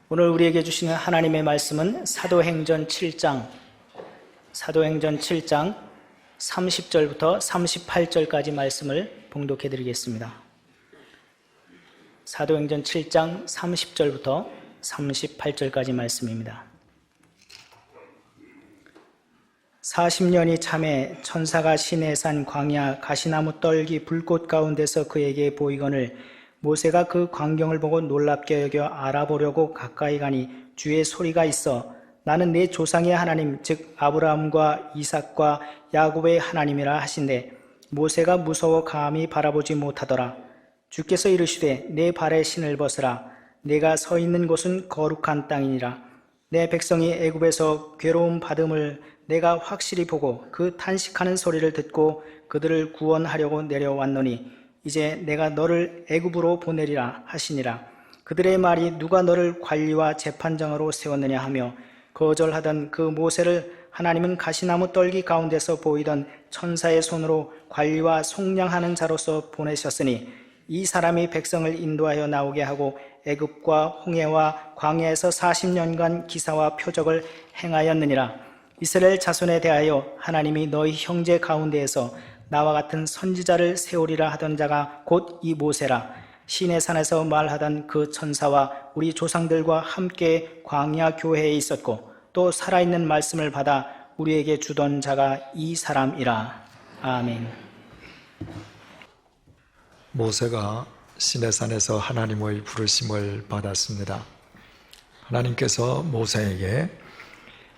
오늘 우리에게 주시는 하나님의 말씀은 사도행전 7장 30절부터 38절까지 말씀을 봉독해 드리겠습니다. 사도행전 7장 30절부터 38절까지 말씀입니다. 40년이 참에 천사가 시내산 광야 가시나무 떨기 불꽃 가운데서 그에게 보이거늘 모세가 그 광경을 보고 놀랍게 여겨 알아보려고 가까이 가니 주의 소리가 있어 나는 내 조상의 하나님 즉 아브라함과 이삭과 야곱의 하나님이라 하신대 모세가 무서워 감히 바라보지 못하더라. 주께서 이르시되 내 발에 신을 벗으라. 내가 서 있는 곳은 거룩한 땅이니라. 내 백성이 애굽에서 괴로움 받음을 내가 확실히 보고 그 탄식하는 소리를 듣고 그들을 구원하려고 내려왔노니 이제 내가 너를 애굽으로 보내리라 하시니라. 그들의 말이 누가 너를 관리와 재판장으로 세웠느냐 하며 거절하던 그 모세를 하나님은 가시나무 떨기 가운데서 보이던 천사의 손으로 관리와 속량하는 자로서 보내셨으니 이 사람이 백성을 인도하여 나오게 하고 애굽과 홍해와 광야에서 40년간 기사와 표적을 행하였느니라. 이스라엘 자손에 대하여 하나님이 너희 형제 가운데에서 나와 같은 선지자를 세우리라 하던 자가 곧 이 모세라. 시내산에서 말하던 그 천사와 우리 조상들과 함께 광야 교회에 있었고 또 살아있는 말씀을 받아 우리에게 주던 자가 이 사람이라. 아멘. 모세가 시내산에서 하나님의 부르심을 받았습니다. 하나님께서 모세에게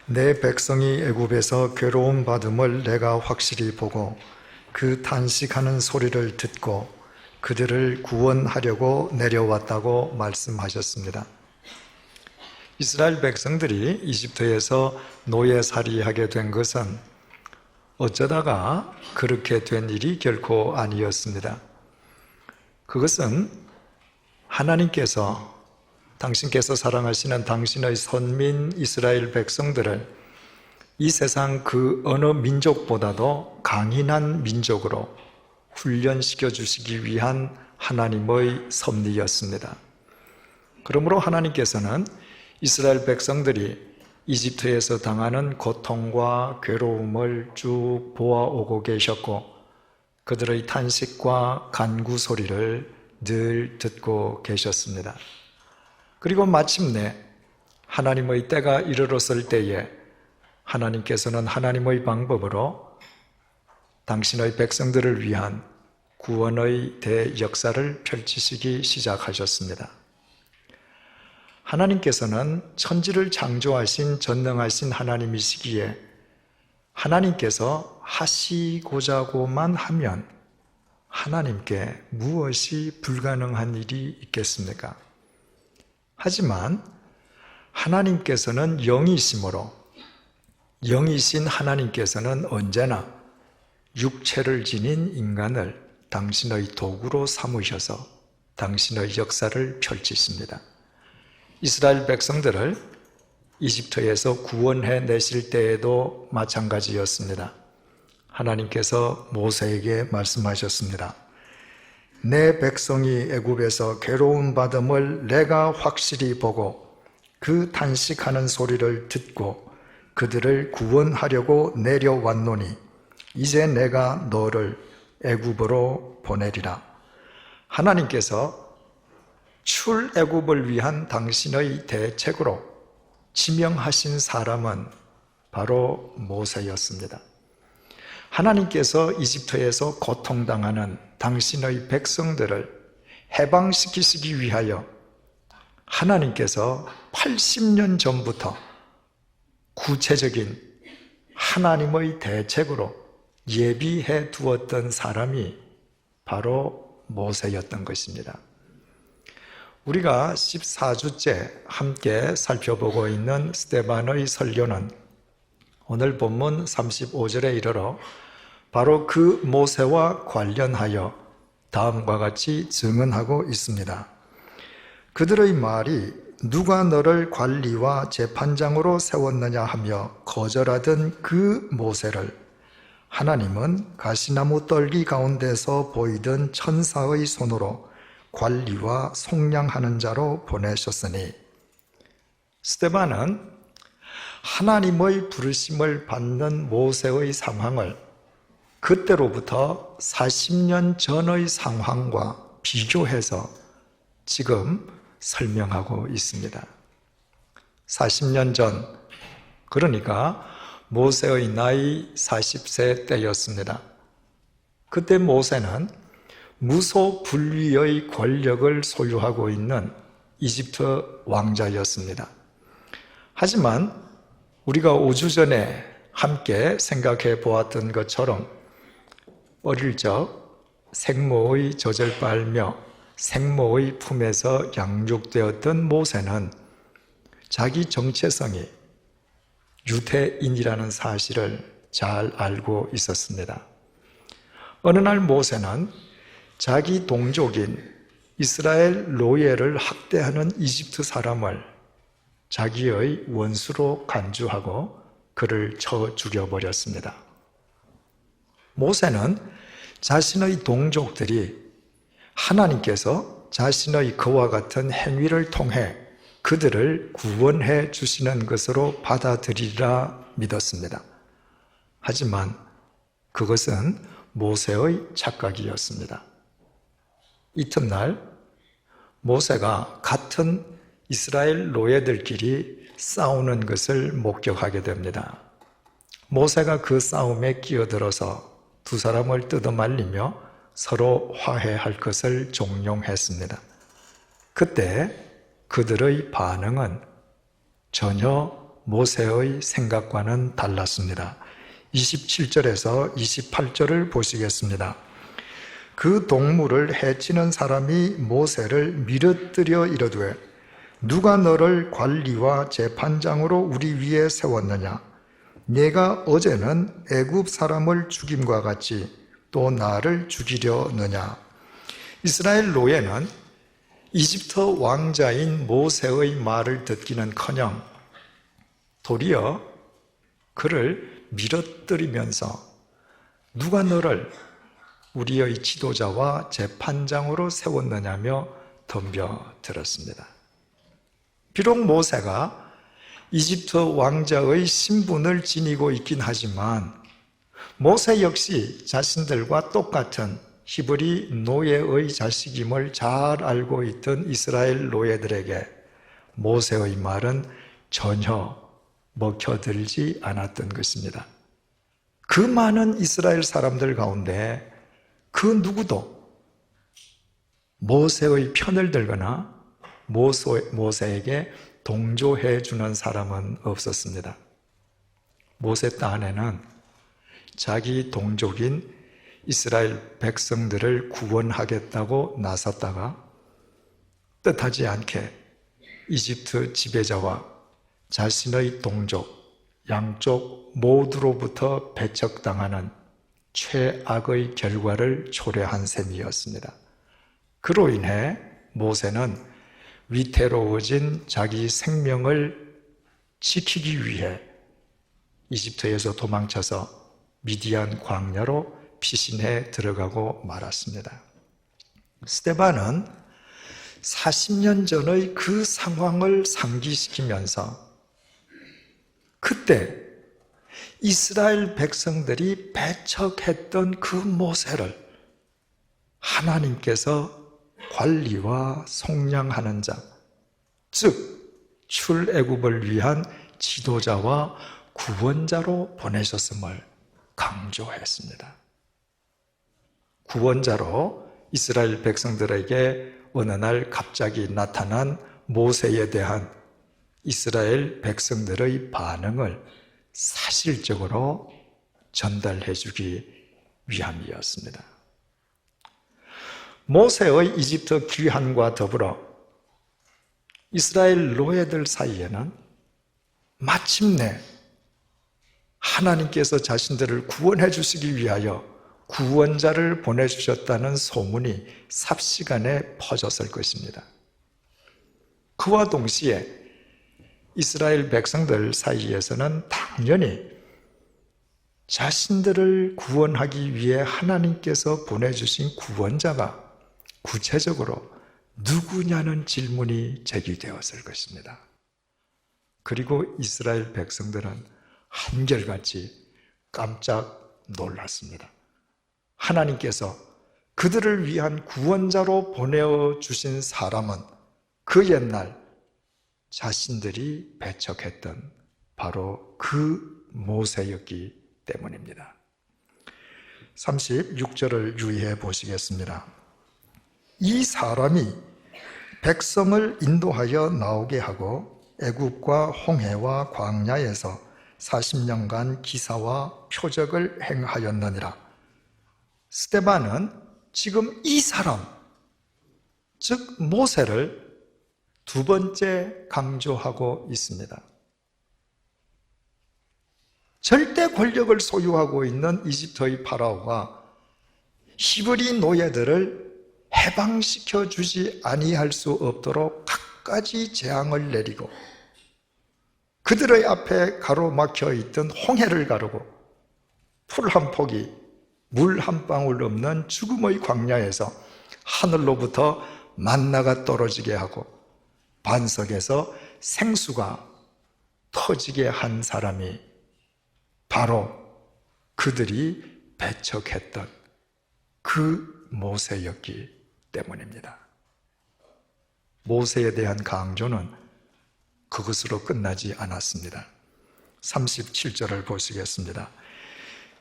내 백성이 애굽에서 괴로움 받음을 내가 확실히 보고 그 탄식하는 소리를 듣고 그들을 구원하려고 내려왔다고 말씀하셨습니다. 이스라엘 백성들이 이집트에서 노예살이하게 된 것은 어쩌다가 그렇게 된 일이 결코 아니었습니다. 그것은 하나님께서 당신께서 사랑하시는 당신의 선민 이스라엘 백성들을 이 세상 그 어느 민족보다도 강인한 민족으로 훈련시켜 주시기 위한 하나님의 섭리였습니다. 그러므로 하나님께서는 이스라엘 백성들이 이집트에서 당하는 고통과 괴로움을 쭉 보아오고 계셨고 그들의 탄식과 간구 소리를 늘 듣고 계셨습니다. 그리고 마침내 하나님의 때가 이르렀을 때에 하나님께서는 하나님의 방법으로 당신의 백성들을 위한 구원의 대역사를 펼치시기 시작하셨습니다. 하나님께서는 천지를 창조하신 전능하신 하나님이시기에 하나님께서 하시고자고만 하면 하나님께 무엇이 불가능한 일이 있겠습니까? 하지만 하나님께서는 영이시므로 영이신 하나님께서는 언제나 육체를 지닌 인간을 당신의 도구로 삼으셔서 당신의 역사를 펼치십니다. 이스라엘 백성들을 이집트에서 구원해 내실 때에도 마찬가지였습니다. 하나님께서 모세에게 말씀하셨습니다. 내 백성이 애굽에서 괴로움 받음을 내가 확실히 보고 그 탄식하는 소리를 듣고 그들을 구원하려고 내려왔노니 이제 내가 너를 애굽으로 보내리라. 하나님께서 출애굽을 위한 당신의 대책으로 지명하신 사람은 바로 모세였습니다. 하나님께서 이집트에서 고통당하는 당신의 백성들을 해방시키시기 위하여 하나님께서 80년 전부터 구체적인 하나님의 대책으로 예비해 두었던 사람이 바로 모세였던 것입니다. 우리가 14주째 함께 살펴보고 있는 스데반의 설교는 오늘 본문 35절에 이르러 바로 그 모세와 관련하여 다음과 같이 증언하고 있습니다. 그들의 말이 누가 너를 관리와 재판장으로 세웠느냐 하며 거절하던 그 모세를 하나님은 가시나무 떨기 가운데서 보이던 천사의 손으로 관리와 속량하는 자로 보내셨으니 스데반은 하나님의 부르심을 받는 모세의 상황을 그때로부터 40년 전의 상황과 비교해서 지금 설명하고 있습니다. 40년 전, 그러니까 모세의 나이 40세 때였습니다. 그때 모세는 무소불위의 권력을 소유하고 있는 이집트 왕자였습니다. 하지만 우리가 5주 전에 함께 생각해 보았던 것처럼 어릴 적 생모의 젖을 빨며 생모의 품에서 양육되었던 모세는 자기 정체성이 유대인이라는 사실을 잘 알고 있었습니다. 어느 날 모세는 자기 동족인 이스라엘 노예를 학대하는 이집트 사람을 자기의 원수로 간주하고 그를 쳐 죽여버렸습니다. 모세는 자신의 동족들이 하나님께서 자신의 그와 같은 행위를 통해 그들을 구원해 주시는 것으로 받아들이라 믿었습니다. 하지만 그것은 모세의 착각이었습니다. 이튿날 모세가 같은 이스라엘 노예들끼리 싸우는 것을 목격하게 됩니다. 모세가 그 싸움에 끼어들어서 두 사람을 뜯어말리며 서로 화해할 것을 종용했습니다. 그때 그들의 반응은 전혀 모세의 생각과는 달랐습니다. 27절에서 28절을 보시겠습니다. 그 동물을 해치는 사람이 모세를 밀어뜨려 이르되 누가 너를 관리와 재판장으로 우리 위에 세웠느냐? 내가 어제는 애굽 사람을 죽임과 같이 또 나를 죽이려느냐? 이스라엘 노예는 이집트 왕자인 모세의 말을 듣기는커녕 도리어 그를 밀어뜨리면서 누가 너를 우리의 지도자와 재판장으로 세웠느냐며 덤벼들었습니다. 비록 모세가 이집트 왕자의 신분을 지니고 있긴 하지만 모세 역시 자신들과 똑같은 히브리 노예의 자식임을 잘 알고 있던 이스라엘 노예들에게 모세의 말은 전혀 먹혀들지 않았던 것입니다. 그 많은 이스라엘 사람들 가운데 그 누구도 모세의 편을 들거나 모세에게 동조해 주는 사람은 없었습니다. 모세 딴에는 자기 동족인 이스라엘 백성들을 구원하겠다고 나섰다가 뜻하지 않게 이집트 지배자와 자신의 동족, 양쪽 모두로부터 배척당하는 최악의 결과를 초래한 셈이었습니다. 그로 인해 모세는 위태로워진 자기 생명을 지키기 위해 이집트에서 도망쳐서 미디안 광야로 피신해 들어가고 말았습니다. 스데반은 40년 전의 그 상황을 상기시키면서 그때 이스라엘 백성들이 배척했던 그 모세를 하나님께서 관리와 속량하는 자, 즉 출애굽을 위한 지도자와 구원자로 보내셨음을 강조했습니다. 구원자로 이스라엘 백성들에게 어느 날 갑자기 나타난 모세에 대한 이스라엘 백성들의 반응을 사실적으로 전달해 주기 위함이었습니다. 모세의 이집트 귀환과 더불어 이스라엘 노예들 사이에는 마침내 하나님께서 자신들을 구원해 주시기 위하여 구원자를 보내주셨다는 소문이 삽시간에 퍼졌을 것입니다. 그와 동시에 이스라엘 백성들 사이에서는 당연히 자신들을 구원하기 위해 하나님께서 보내주신 구원자가 구체적으로 누구냐는 질문이 제기되었을 것입니다. 그리고 이스라엘 백성들은 한결같이 깜짝 놀랐습니다. 하나님께서 그들을 위한 구원자로 보내주신 사람은 그 옛날 자신들이 배척했던 바로 그 모세였기 때문입니다. 36절을 유의해 보시겠습니다. 이 사람이 백성을 인도하여 나오게 하고 애굽과 홍해와 광야에서 40년간 기사와 표적을 행하였느니라. 스데반은 지금 이 사람, 즉 모세를 두 번째 강조하고 있습니다. 절대 권력을 소유하고 있는 이집트의 파라오가 히브리 노예들을 해방시켜 주지 아니할 수 없도록 갖가지 재앙을 내리고 그들의 앞에 가로막혀 있던 홍해를 가르고 풀 한 폭이 물 한 방울 없는 죽음의 광야에서 하늘로부터 만나가 떨어지게 하고 반석에서 생수가 터지게 한 사람이 바로 그들이 배척했던 그 모세였기 때문입니다. 모세에 대한 강조는 그것으로 끝나지 않았습니다. 37절을 보시겠습니다.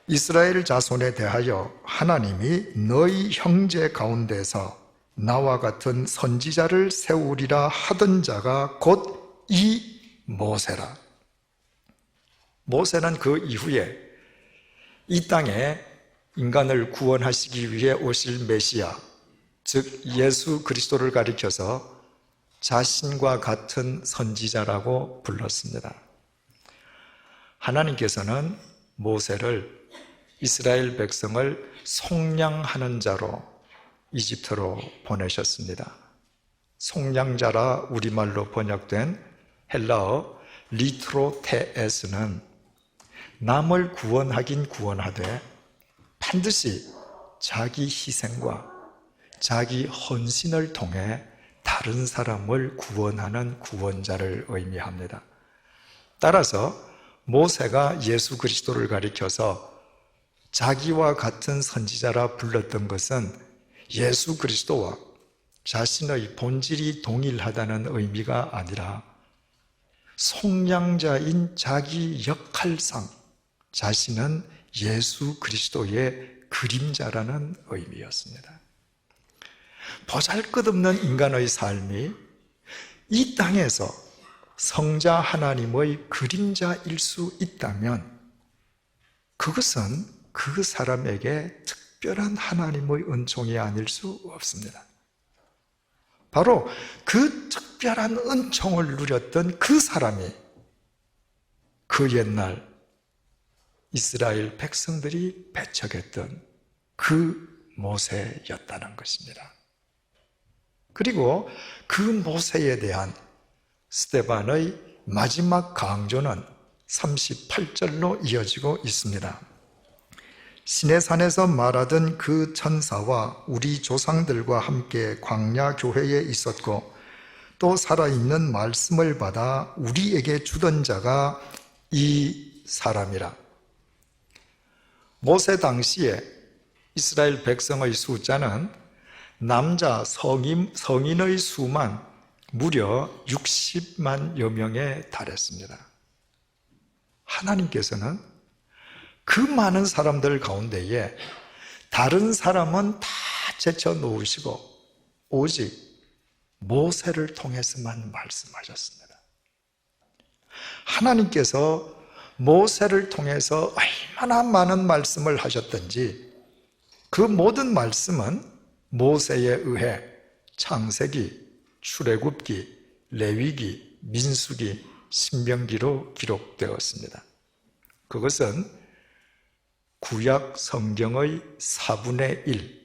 이스라엘 자손에 대하여 하나님이 너희 형제 가운데서 나와 같은 선지자를 세우리라 하던 자가 곧 이 모세라. 모세는 그 이후에 이 땅에 인간을 구원하시기 위해 오실 메시아, 즉 예수 그리스도를 가리켜서 자신과 같은 선지자라고 불렀습니다. 하나님께서는 모세를 이스라엘 백성을 속량하는 자로 이집트로 보내셨습니다. 속량자라 우리말로 번역된 헬라어 리트로테에스는 남을 구원하긴 구원하되 반드시 자기 희생과 자기 헌신을 통해 다른 사람을 구원하는 구원자를 의미합니다. 따라서 모세가 예수 그리스도를 가리켜서 자기와 같은 선지자라 불렀던 것은 예수 그리스도와 자신의 본질이 동일하다는 의미가 아니라 속량자인 자기 역할상 자신은 예수 그리스도의 그림자라는 의미였습니다. 보잘것없는 인간의 삶이 이 땅에서 성자 하나님의 그림자일 수 있다면 그것은 그 사람에게 특별한 하나님의 은총이 아닐 수 없습니다. 바로 그 특별한 은총을 누렸던 그 사람이 그 옛날 이스라엘 백성들이 배척했던 그 모세였다는 것입니다. 그리고 그 모세에 대한 스데반의 마지막 강조는 38절로 이어지고 있습니다. 시내산에서 말하던 그 천사와 우리 조상들과 함께 광야 교회에 있었고 또 살아있는 말씀을 받아 우리에게 주던 자가 이 사람이라. 모세 당시에 이스라엘 백성의 숫자는 남자 성인의 수만 무려 60만여 명에 달했습니다. 하나님께서는 그 많은 사람들 가운데에 다른 사람은 다 제쳐놓으시고 오직 모세를 통해서만 말씀하셨습니다. 하나님께서 모세를 통해서 얼마나 많은 말씀을 하셨던지 그 모든 말씀은 모세에 의해 창세기, 출애굽기, 레위기, 민수기, 신명기로 기록되었습니다. 그것은 구약 성경의 4분의 1,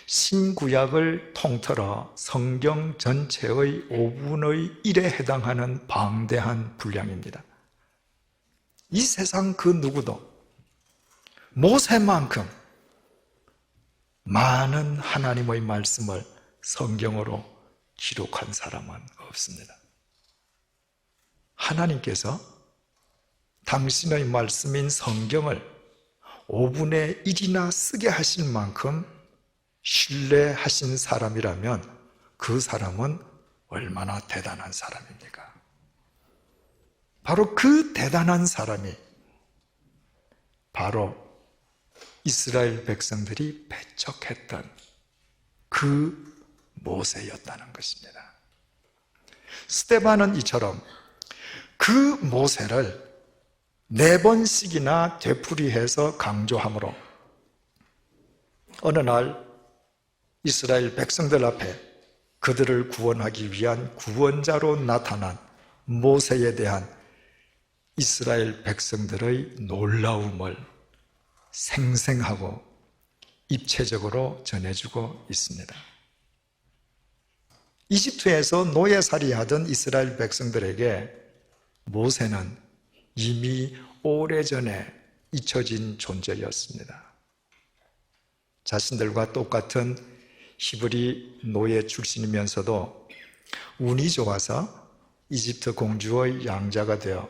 신구약을 통틀어 성경 전체의 5분의 1에 해당하는 방대한 분량입니다. 이 세상 그 누구도 모세만큼 많은 하나님의 말씀을 성경으로 기록한 사람은 없습니다. 하나님께서 당신의 말씀인 성경을 5분의 1이나 쓰게 하실 만큼 신뢰하신 사람이라면 그 사람은 얼마나 대단한 사람입니까? 바로 그 대단한 사람이 바로 이스라엘 백성들이 배척했던 그 모세였다는 것입니다. 스데반은 이처럼 그 모세를 4번씩이나 되풀이해서 강조하므로 어느 날 이스라엘 백성들 앞에 그들을 구원하기 위한 구원자로 나타난 모세에 대한 이스라엘 백성들의 놀라움을 생생하고 입체적으로 전해주고 있습니다. 이집트에서 노예살이하던 이스라엘 백성들에게 모세는 이미 오래전에 잊혀진 존재였습니다. 자신들과 똑같은 히브리 노예 출신이면서도 운이 좋아서 이집트 공주의 양자가 되어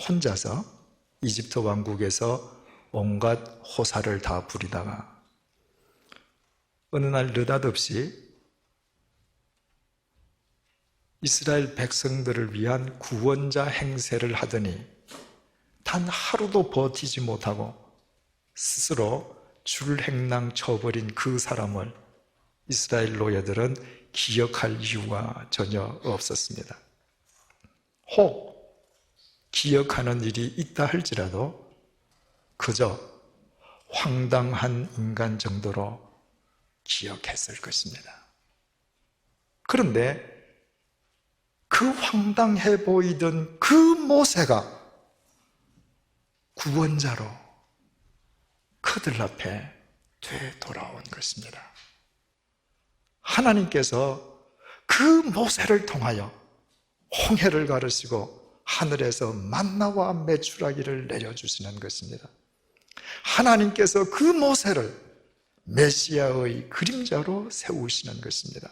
혼자서 이집트 왕국에서 온갖 호사를 다 부리다가 어느 날 느닷없이 이스라엘 백성들을 위한 구원자 행세를 하더니 단 하루도 버티지 못하고 스스로 줄행랑 쳐버린 그 사람을 이스라엘 노예들은 기억할 이유가 전혀 없었습니다. 혹 기억하는 일이 있다 할지라도 그저 황당한 인간 정도로 기억했을 것입니다. 그런데 그 황당해 보이던 그 모세가 구원자로 그들 앞에 되돌아온 것입니다. 하나님께서 그 모세를 통하여 홍해를 가르시고 하늘에서 만나와 메추라기를 내려주시는 것입니다. 하나님께서 그 모세를 메시아의 그림자로 세우시는 것입니다.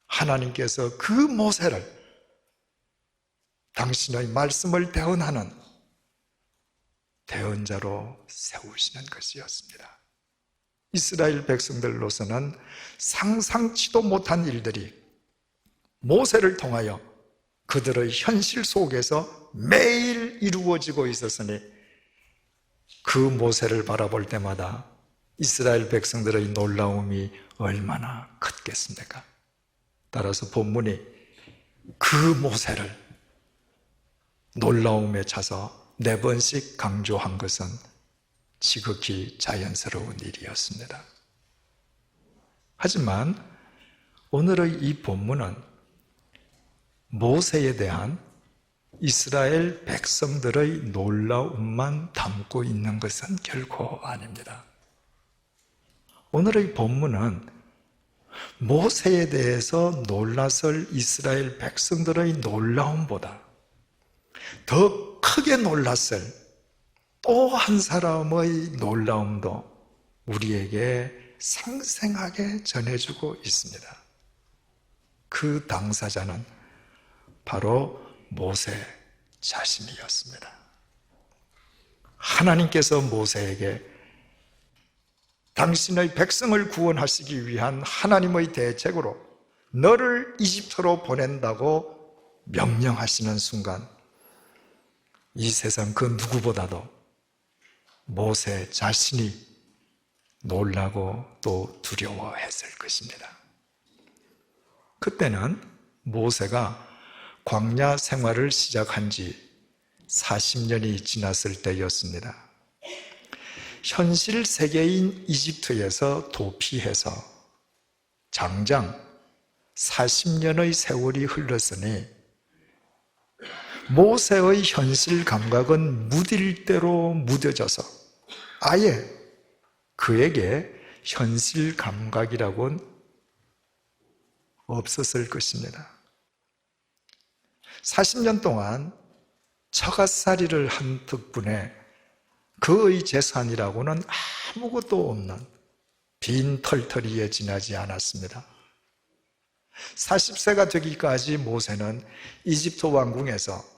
하나님께서 그 모세를 당신의 말씀을 대언하는 대언자로 세우시는 것이었습니다. 이스라엘 백성들로서는 상상치도 못한 일들이 모세를 통하여 그들의 현실 속에서 매일 이루어지고 있었으니 그 모세를 바라볼 때마다 이스라엘 백성들의 놀라움이 얼마나 컸겠습니까? 따라서 본문이 그 모세를 놀라움에 차서 4번씩 강조한 것은 지극히 자연스러운 일이었습니다. 하지만 오늘의 이 본문은 모세에 대한 이스라엘 백성들의 놀라움만 담고 있는 것은 결코 아닙니다. 오늘의 본문은 모세에 대해서 놀라설 이스라엘 백성들의 놀라움보다 더 크게 놀랐을 또 한 사람의 놀라움도 우리에게 생생하게 전해주고 있습니다. 그 당사자는 바로 모세 자신이었습니다. 하나님께서 모세에게 당신의 백성을 구원하시기 위한 하나님의 대책으로 너를 이집트로 보낸다고 명령하시는 순간 이 세상 그 누구보다도 모세 자신이 놀라고 또 두려워했을 것입니다. 그때는 모세가 광야 생활을 시작한 지 40년이 지났을 때였습니다. 현실 세계인 이집트에서 도피해서 장장 40년의 세월이 흘렀으니 모세의 현실 감각은 무딜 대로 무뎌져서 아예 그에게 현실 감각이라고는 없었을 것입니다. 40년 동안 처갓살이를 한 덕분에 그의 재산이라고는 아무것도 없는 빈 털터리에 지나지 않았습니다. 40세가 되기까지 모세는 이집트 왕궁에서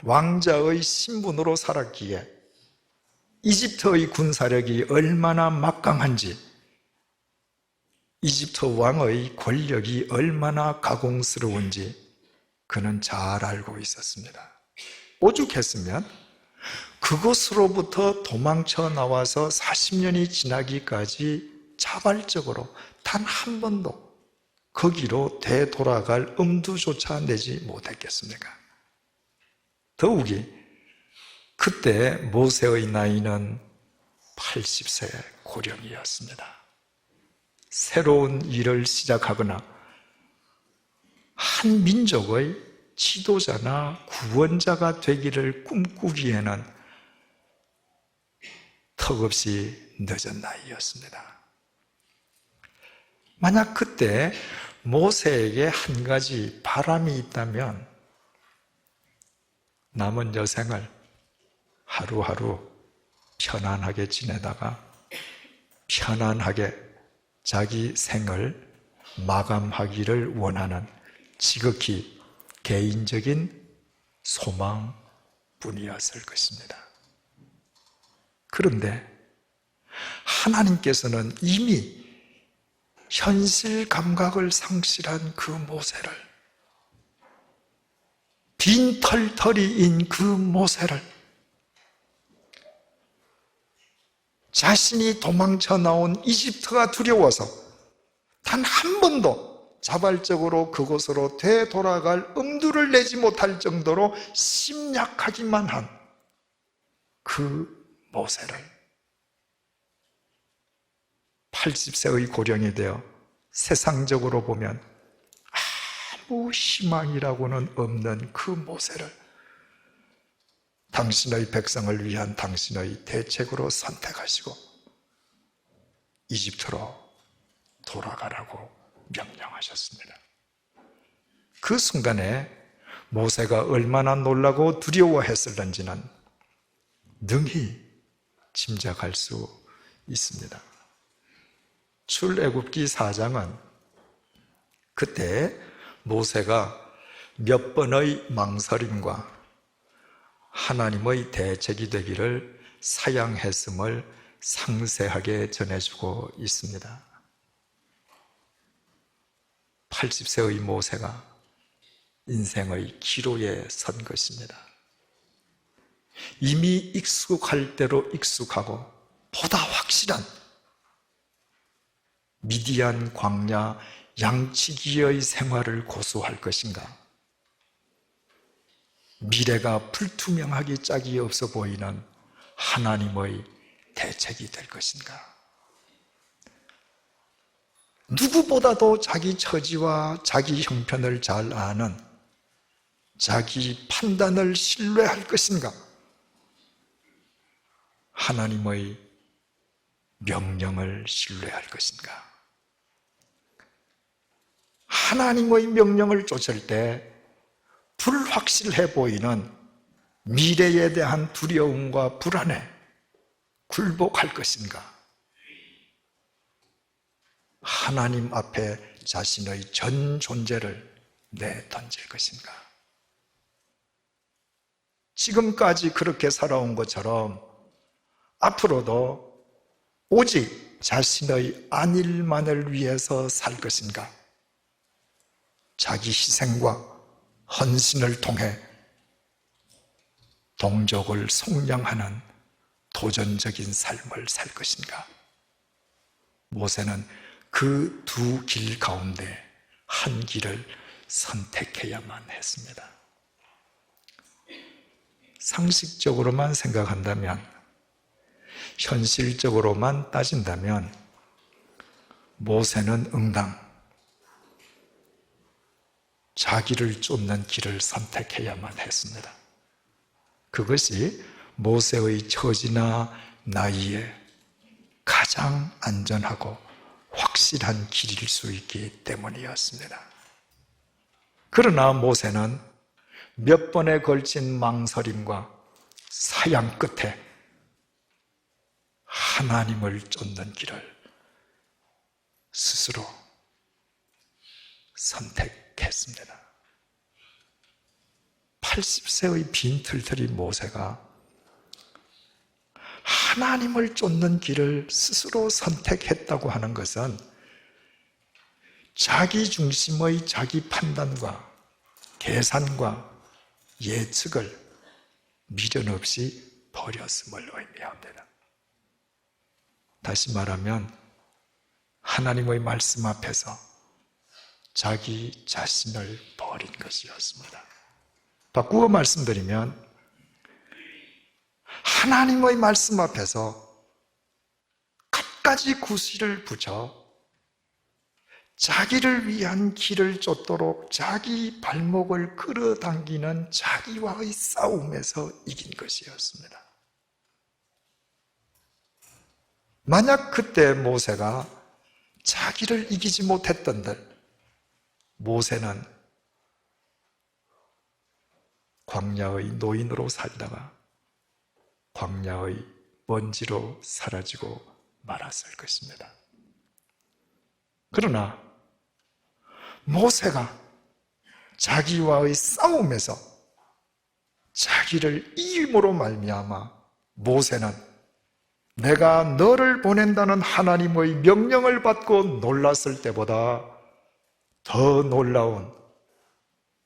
왕자의 신분으로 살았기에 이집트의 군사력이 얼마나 막강한지, 이집트 왕의 권력이 얼마나 가공스러운지 그는 잘 알고 있었습니다. 오죽했으면 그곳으로부터 도망쳐 나와서 40년이 지나기까지 자발적으로 단 한 번도 거기로 되돌아갈 엄두조차 내지 못했겠습니까? 더욱이 그때 모세의 나이는 80세 고령이었습니다. 새로운 일을 시작하거나 한 민족의 지도자나 구원자가 되기를 꿈꾸기에는 턱없이 늦은 나이였습니다. 만약 그때 모세에게 한 가지 바람이 있다면 남은 여생을 하루하루 편안하게 지내다가 편안하게 자기 생을 마감하기를 원하는 지극히 개인적인 소망뿐이었을 것입니다. 그런데 하나님께서는 이미 현실 감각을 상실한 그 모세를, 빈털터리인 그 모세를 자신이 도망쳐 나온 이집트가 두려워서 단 한 번도 자발적으로 그곳으로 되돌아갈 엄두를 내지 못할 정도로 심약하기만 한 그 모세를 80세의 고령이 되어 세상적으로 보면 아무 희망이라고는 없는 그 모세를 당신의 백성을 위한 당신의 대책으로 선택하시고 이집트로 돌아가라고 명령하셨습니다. 그 순간에 모세가 얼마나 놀라고 두려워했을는지는 능히 짐작할 수 있습니다. 출애굽기 4장은 그때 모세가 몇 번의 망설임과 하나님의 대책이 되기를 사양했음을 상세하게 전해주고 있습니다. 80세의 모세가 인생의 기로에 선 것입니다. 이미 익숙할 대로 익숙하고 보다 확실한 미디안 광야 양치기의 생활을 고수할 것인가? 미래가 불투명하기 짝이 없어 보이는 하나님의 대책이 될 것인가? 누구보다도 자기 처지와 자기 형편을 잘 아는 자기 판단을 신뢰할 것인가? 하나님의 명령을 신뢰할 것인가? 하나님의 명령을 쫓을 때 불확실해 보이는 미래에 대한 두려움과 불안에 굴복할 것인가? 하나님 앞에 자신의 전 존재를 내던질 것인가? 지금까지 그렇게 살아온 것처럼 앞으로도 오직 자신의 안일만을 위해서 살 것인가? 자기 희생과 헌신을 통해 동족을 속량하는 도전적인 삶을 살 것인가? 모세는 그 두 길 가운데 한 길을 선택해야만 했습니다. 상식적으로만 생각한다면, 현실적으로만 따진다면 모세는 응당 자기를 쫓는 길을 선택해야만 했습니다. 그것이 모세의 처지나 나이에 가장 안전하고 확실한 길일 수 있기 때문이었습니다. 그러나 모세는 몇 번에 걸친 망설임과 사양 끝에 하나님을 쫓는 길을 스스로 선택했습니다. 80세의 빈털터리 모세가 하나님을 쫓는 길을 스스로 선택했다고 하는 것은 자기 중심의 자기 판단과 계산과 예측을 미련 없이 버렸음을 의미합니다. 다시 말하면 하나님의 말씀 앞에서 자기 자신을 버린 것이었습니다. 바꾸어 말씀드리면 하나님의 말씀 앞에서 갖가지 구실을 붙여 자기를 위한 길을 쫓도록 자기 발목을 끌어당기는 자기와의 싸움에서 이긴 것이었습니다. 만약 그때 모세가 자기를 이기지 못했던들 모세는 광야의 노인으로 살다가 광야의 먼지로 사라지고 말았을 것입니다. 그러나 모세가 자기와의 싸움에서 자기를 이김으로 말미암아 모세는 내가 너를 보낸다는 하나님의 명령을 받고 놀랐을 때보다 더 놀라운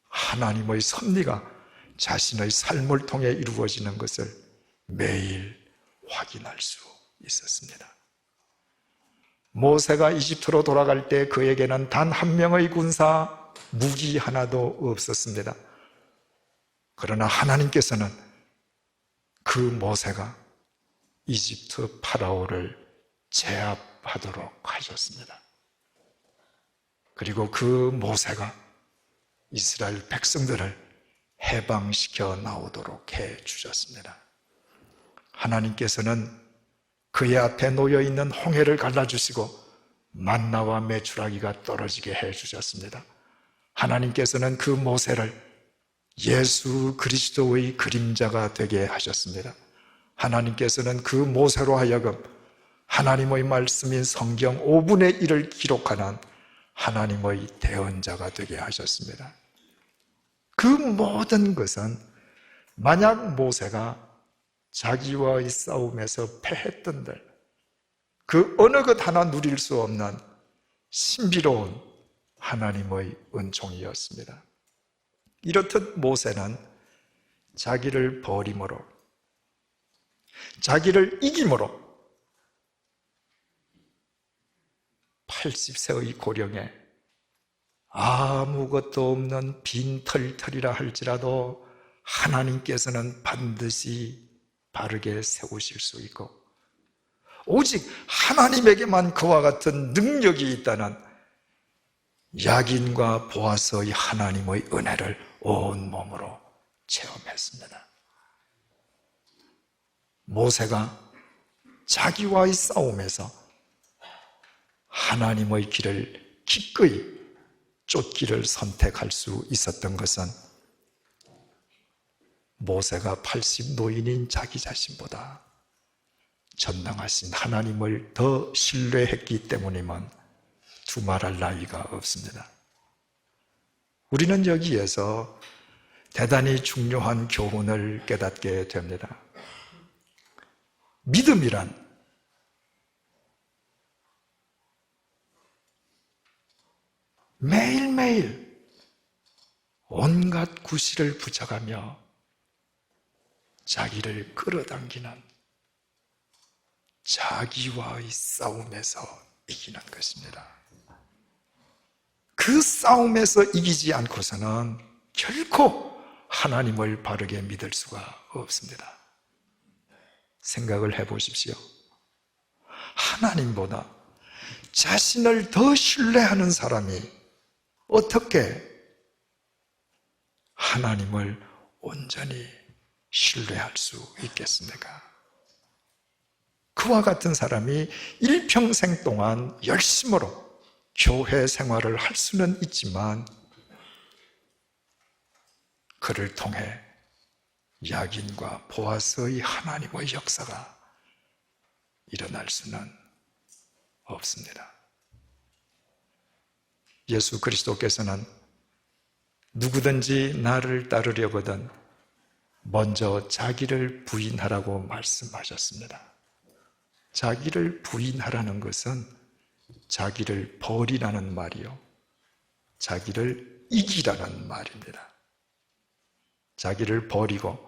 하나님의 섭리가 자신의 삶을 통해 이루어지는 것을 매일 확인할 수 있었습니다. 모세가 이집트로 돌아갈 때 그에게는 단 한 명의 군사, 무기 하나도 없었습니다. 그러나 하나님께서는 그 모세가 이집트 파라오를 제압하도록 하셨습니다. 그리고 그 모세가 이스라엘 백성들을 해방시켜 나오도록 해 주셨습니다. 하나님께서는 그의 앞에 놓여있는 홍해를 갈라주시고 만나와 메추라기가 떨어지게 해 주셨습니다. 하나님께서는 그 모세를 예수 그리스도의 그림자가 되게 하셨습니다. 하나님께서는 그 모세로 하여금 하나님의 말씀인 성경 5분의 1을 기록하는 하나님의 대언자가 되게 하셨습니다. 그 모든 것은 만약 모세가 자기와의 싸움에서 패했던들 그 어느 것 하나 누릴 수 없는 신비로운 하나님의 은총이었습니다. 이렇듯 모세는 자기를 버림으로 자기를 이김으로 80세의 고령에 아무것도 없는 빈털털이라 할지라도 하나님께서는 반드시 바르게 세우실 수 있고 오직 하나님에게만 그와 같은 능력이 있다는 야긴과 보아스의 하나님의 은혜를 온몸으로 체험했습니다. 모세가 자기와의 싸움에서 하나님의 길을 기꺼이 쫓기를 선택할 수 있었던 것은 모세가 80 노인인 자기 자신보다 전능하신 하나님을 더 신뢰했기 때문임은 두말할 나위가 없습니다. 우리는 여기에서 대단히 중요한 교훈을 깨닫게 됩니다. 믿음이란 매일매일 온갖 구실을 붙여가며 자기를 끌어당기는 자기와의 싸움에서 이기는 것입니다. 그 싸움에서 이기지 않고서는 결코 하나님을 바르게 믿을 수가 없습니다. 생각을 해보십시오. 하나님보다 자신을 더 신뢰하는 사람이 어떻게 하나님을 온전히 신뢰할 수 있겠습니까? 그와 같은 사람이 일평생 동안 열심으로 교회 생활을 할 수는 있지만 그를 통해 야긴과 보아스의 하나님의 역사가 일어날 수는 없습니다. 예수 그리스도께서는 누구든지 나를 따르려거든 먼저 자기를 부인하라고 말씀하셨습니다. 자기를 부인하라는 것은 자기를 버리라는 말이요, 자기를 이기라는 말입니다. 자기를 버리고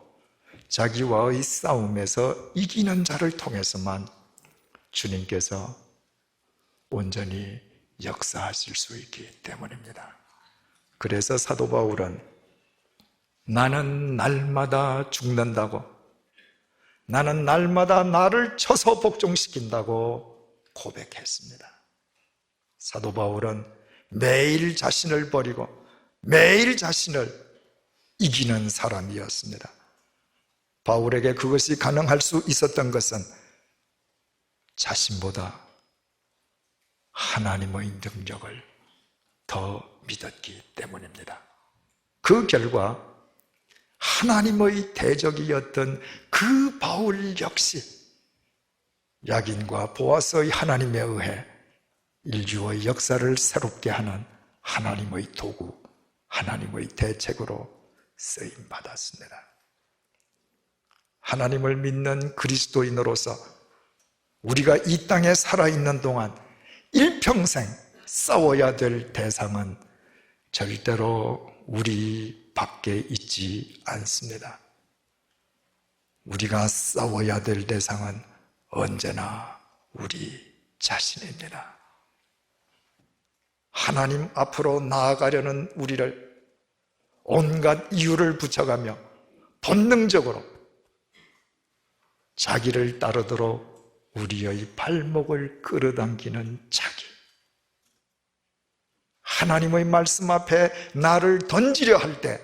자기와의 싸움에서 이기는 자를 통해서만 주님께서 온전히 역사하실 수 있기 때문입니다. 그래서 사도 바울은 나는 날마다 죽는다고, 나는 날마다 나를 쳐서 복종시킨다고 고백했습니다. 사도 바울은 매일 자신을 버리고 매일 자신을 이기는 사람이었습니다. 바울에게 그것이 가능할 수 있었던 것은 자신보다 하나님의 능력을 더 믿었기 때문입니다. 그 결과 하나님의 대적이었던 그 바울 역시 야긴과 보아스의 하나님에 의해 인류의 역사를 새롭게 하는 하나님의 도구, 하나님의 대책으로 쓰임받았습니다. 하나님을 믿는 그리스도인으로서 우리가 이 땅에 살아있는 동안 일평생 싸워야 될 대상은 절대로 우리 밖에 있지 않습니다. 우리가 싸워야 될 대상은 언제나 우리 자신입니다. 하나님 앞으로 나아가려는 우리를 온갖 이유를 붙여가며 본능적으로 자기를 따르도록 우리의 발목을 끌어당기는 자기, 하나님의 말씀 앞에 나를 던지려 할 때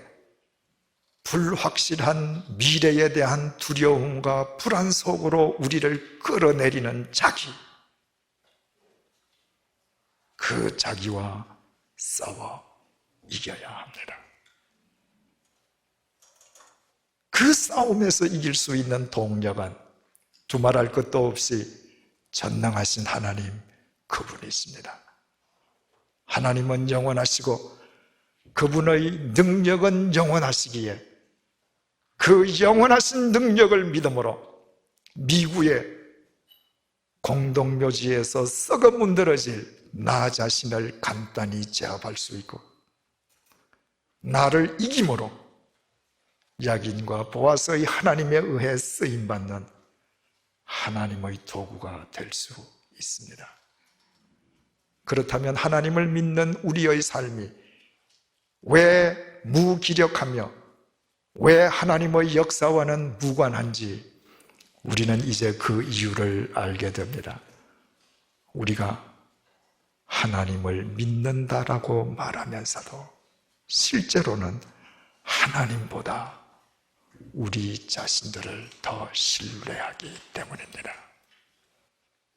불확실한 미래에 대한 두려움과 불안 속으로 우리를 끌어내리는 자기, 그 자기와 싸워 이겨야 합니다. 그 싸움에서 이길 수 있는 동력은 두말할 것도 없이 전능하신 하나님, 그분이십니다. 하나님은 영원하시고 그분의 능력은 영원하시기에 그 영원하신 능력을 믿음으로 미구의 공동묘지에서 썩어 문드러질 나 자신을 간단히 제압할 수 있고, 나를 이김으로 야긴과 보아스의 하나님에 의해 쓰임받는 하나님의 도구가 될 수 있습니다. 그렇다면 하나님을 믿는 우리의 삶이 왜 무기력하며 왜 하나님의 역사와는 무관한지 우리는 이제 그 이유를 알게 됩니다. 우리가 하나님을 믿는다라고 말하면서도 실제로는 하나님보다 우리 자신들을 더 신뢰하기 때문입니다.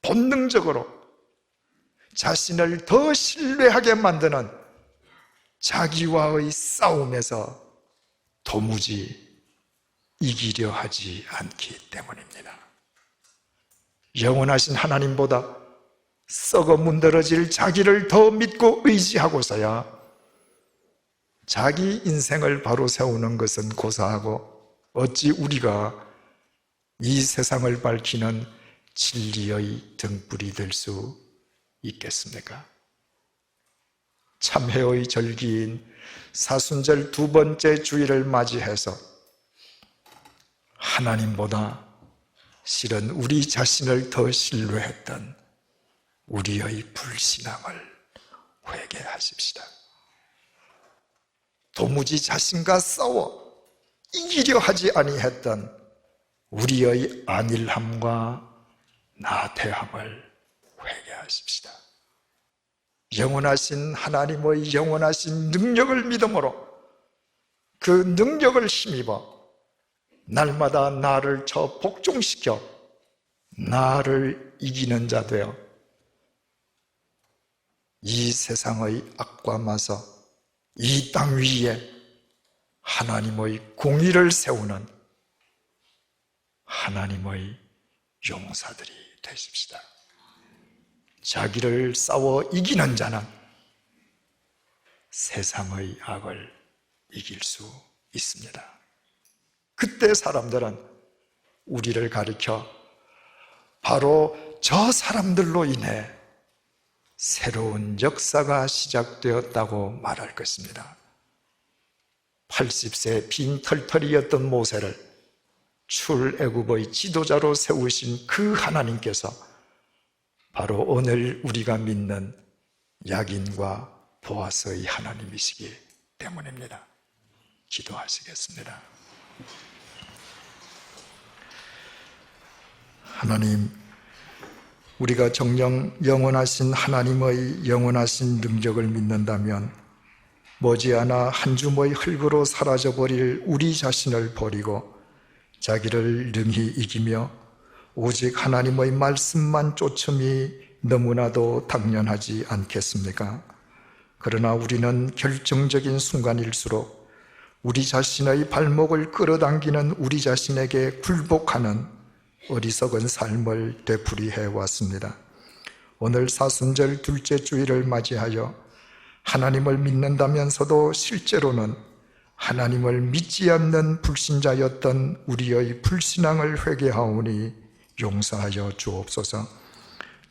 본능적으로 자신을 더 신뢰하게 만드는 자기와의 싸움에서 도무지 이기려 하지 않기 때문입니다. 영원하신 하나님보다 썩어 문드러질 자기를 더 믿고 의지하고서야 자기 인생을 바로 세우는 것은 고사하고 어찌 우리가 이 세상을 밝히는 진리의 등불이 될 수 있겠습니까? 참회의 절기인 사순절 두 번째 주일을 맞이해서 하나님보다 실은 우리 자신을 더 신뢰했던 우리의 불신앙을 회개하십시다. 도무지 자신과 싸워 이기려 하지 아니했던 우리의 안일함과 나태함을 회개하십시다. 영원하신 하나님의 영원하신 능력을 믿음으로 그 능력을 힘입어 날마다 나를 저 복종시켜 나를 이기는 자 되어 이 세상의 악과 맞서 이 땅 위에 하나님의 공의를 세우는 하나님의 용사들이 되십시다. 자기를 싸워 이기는 자는 세상의 악을 이길 수 있습니다. 그때 사람들은 우리를 가리켜 바로 저 사람들로 인해 새로운 역사가 시작되었다고 말할 것입니다. 80세 빈털터리였던 모세를 출애굽의 지도자로 세우신 그 하나님께서 바로 오늘 우리가 믿는 야긴과 보아스의 하나님이시기 때문입니다. 기도하시겠습니다. 하나님, 우리가 정녕 영원하신 하나님의 영원하신 능력을 믿는다면 머지않아 한 줌의 흙으로 사라져버릴 우리 자신을 버리고 자기를 능히 이기며 오직 하나님의 말씀만 쫓음이 너무나도 당연하지 않겠습니까? 그러나 우리는 결정적인 순간일수록 우리 자신의 발목을 끌어당기는 우리 자신에게 굴복하는 어리석은 삶을 되풀이해 왔습니다. 오늘 사순절 둘째 주일을 맞이하여 하나님을 믿는다면서도 실제로는 하나님을 믿지 않는 불신자였던 우리의 불신앙을 회개하오니 용서하여 주옵소서.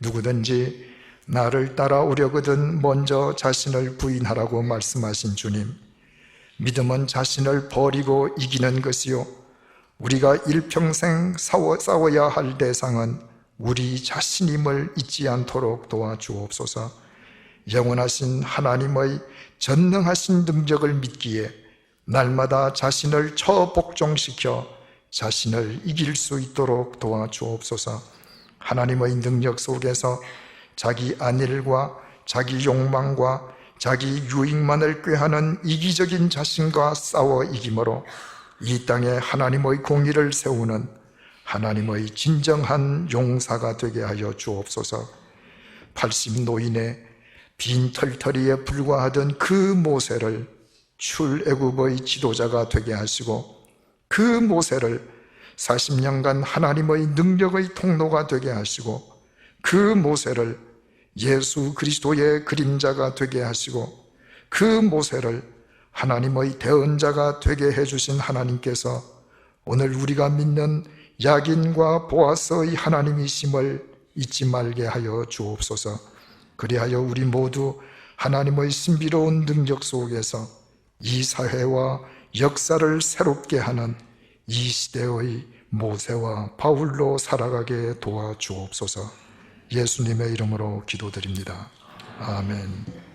누구든지 나를 따라오려거든 먼저 자신을 부인하라고 말씀하신 주님, 믿음은 자신을 버리고 이기는 것이요, 우리가 일평생 싸워야 할 대상은 우리 자신임을 잊지 않도록 도와주옵소서. 영원하신 하나님의 전능하신 능력을 믿기에 날마다 자신을 처복종시켜 자신을 이길 수 있도록 도와주옵소서. 하나님의 능력 속에서 자기 안일과 자기 욕망과 자기 유익만을 꾀하는 이기적인 자신과 싸워 이기므로 이 땅에 하나님의 공의를 세우는 하나님의 진정한 용사가 되게 하여 주옵소서. 80 노인의 빈털터리에 불과하던 그 모세를 출애굽의 지도자가 되게 하시고 그 모세를 40년간 하나님의 능력의 통로가 되게 하시고 그 모세를 예수 그리스도의 그림자가 되게 하시고 그 모세를 하나님의 대언자가 되게 해주신 하나님께서 오늘 우리가 믿는 야긴과 보아스의 하나님이심을 잊지 말게 하여 주옵소서. 그리하여 우리 모두 하나님의 신비로운 능력 속에서 이 사회와 역사를 새롭게 하는 이 시대의 모세와 바울로 살아가게 도와주옵소서. 예수님의 이름으로 기도드립니다. 아멘.